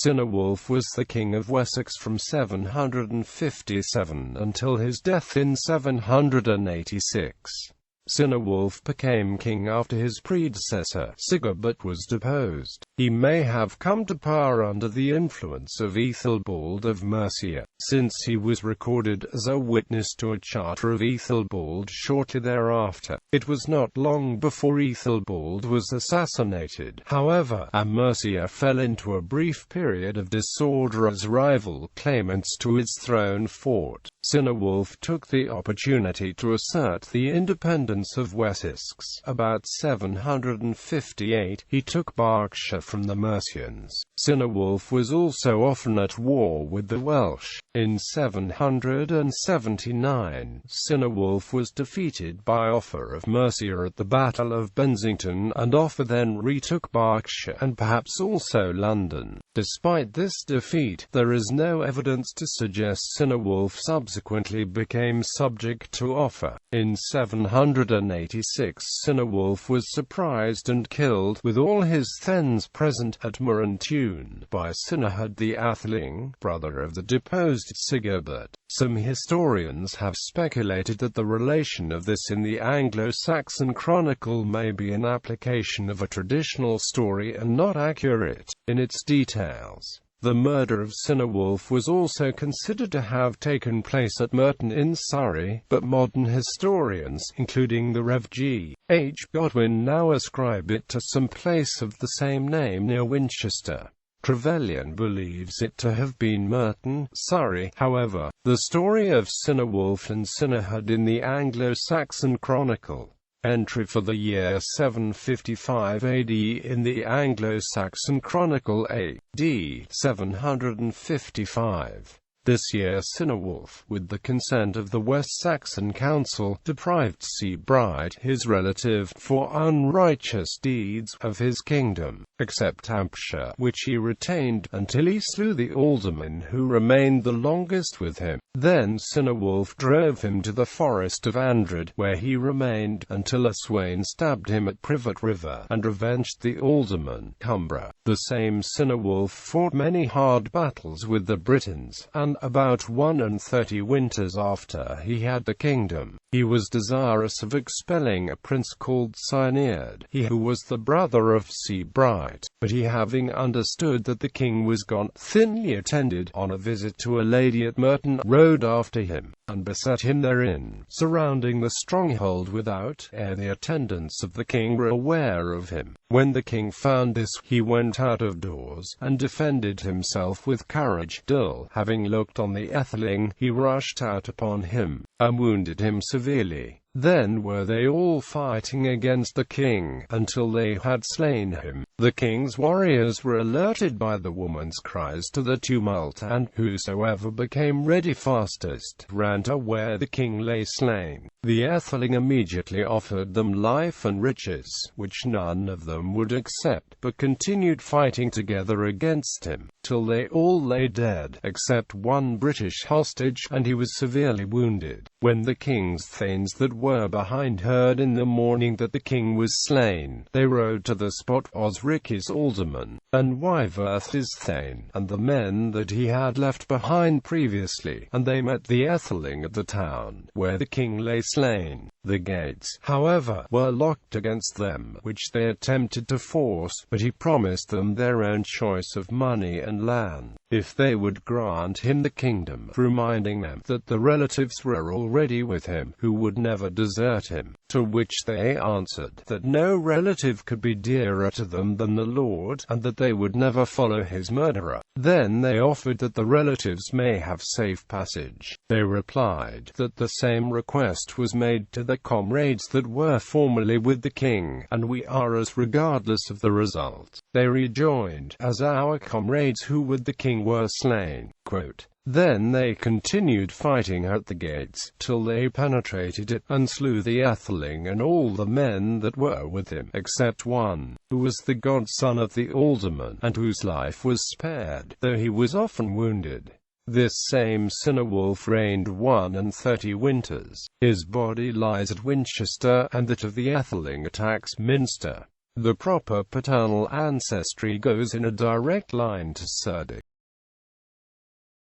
Cynewulf was the King of Wessex from 757 until his death in 786. Cynewulf became king after his predecessor, Sigeberht, was deposed. He may have come to power under the influence of Æthelbald of Mercia, since he was recorded as a witness to a charter of Æthelbald shortly thereafter. It was not long before Æthelbald was assassinated, however, and Mercia fell into a brief period of disorder as rival claimants to its throne fought. Cynewulf took the opportunity to assert the independence of Wessex. About 758, he took Berkshire from the Mercians. Cynewulf was also often at war with the Welsh. In 779, Cynewulf was defeated by Offa of Mercia at the Battle of Bensington, and Offa then retook Berkshire and perhaps also London. Despite this defeat, there is no evidence to suggest Cynewulf subsequently became subject to Offa. In 786, Cynewulf was surprised and killed, with all his thegns present, at Merantune, by Sigeberht the Atheling, brother of the deposed Sigeberht. Some historians have speculated that the relation of this in the Anglo-Saxon Chronicle may be an application of a traditional story and not accurate in its details. The murder of Cynewulf was also considered to have taken place at Merton in Surrey, but modern historians, including the Rev. G. H. Godwin, now ascribe it to some place of the same name near Winchester. Trevelyan believes it to have been Merton, Surrey. However, the story of Cynewulf and Sigeberht in the Anglo-Saxon Chronicle, entry for the year 755 AD in the Anglo-Saxon Chronicle AD 755. This year Cynewulf, with the consent of the West Saxon Council, deprived Sigeberht, his relative, for unrighteous deeds, of his kingdom, except Hampshire, which he retained, until he slew the alderman who remained the longest with him. Then Cynewulf drove him to the forest of Andred, where he remained, until a swain stabbed him at Privet River, and revenged the alderman, Cumbra. The same Cynewulf fought many hard battles with the Britons, and about 31 winters after he had the kingdom, he was desirous of expelling a prince called Cynewulf, he who was the brother of Sigeberht. But he, having understood that the king was gone, thinly attended on a visit to a lady at Merton, rode after him, and beset him therein, surrounding the stronghold without, ere the attendants of the king were aware of him. When the king found this, he went out of doors, and defended himself with courage, till, having looked on the Atheling, he rushed out upon him, and wounded him severely. Then were they all fighting against the king, until they had slain him. The king's warriors were alerted by the woman's cries to the tumult, and whosoever became ready fastest, ran to where the king lay slain. The Atheling immediately offered them life and riches, which none of them would accept, but continued fighting together against him, till they all lay dead, except one British hostage, and he was severely wounded. When the king's thanes that were behind heard in the morning that the king was slain, they rode to the spot, Osric his alderman, and Wyverth his thane, and the men that he had left behind previously, and they met the Atheling at the town, where the king lay slain. The gates, however, were locked against them, which they attempted to force, but he promised them their own choice of money and land, if they would grant him the kingdom, reminding them that the relatives were already with him, who would never desert him. To which they answered, that no relative could be dearer to them than the Lord, and that they would never follow his murderer. Then they offered that the relatives may have safe passage. They replied that the same request was made to the comrades that were formerly with the king, and we are as regardless of the result. They rejoined, as our comrades who with the king were slain. Quote, Then they continued fighting at the gates, till they penetrated it, and slew the Atheling and all the men that were with him, except one, who was the godson of the alderman, and whose life was spared, though he was often wounded. This same Cynewulf reigned 31 winters. His body lies at Winchester, and that of the Atheling at Axminster. The proper paternal ancestry goes in a direct line to Cerdic.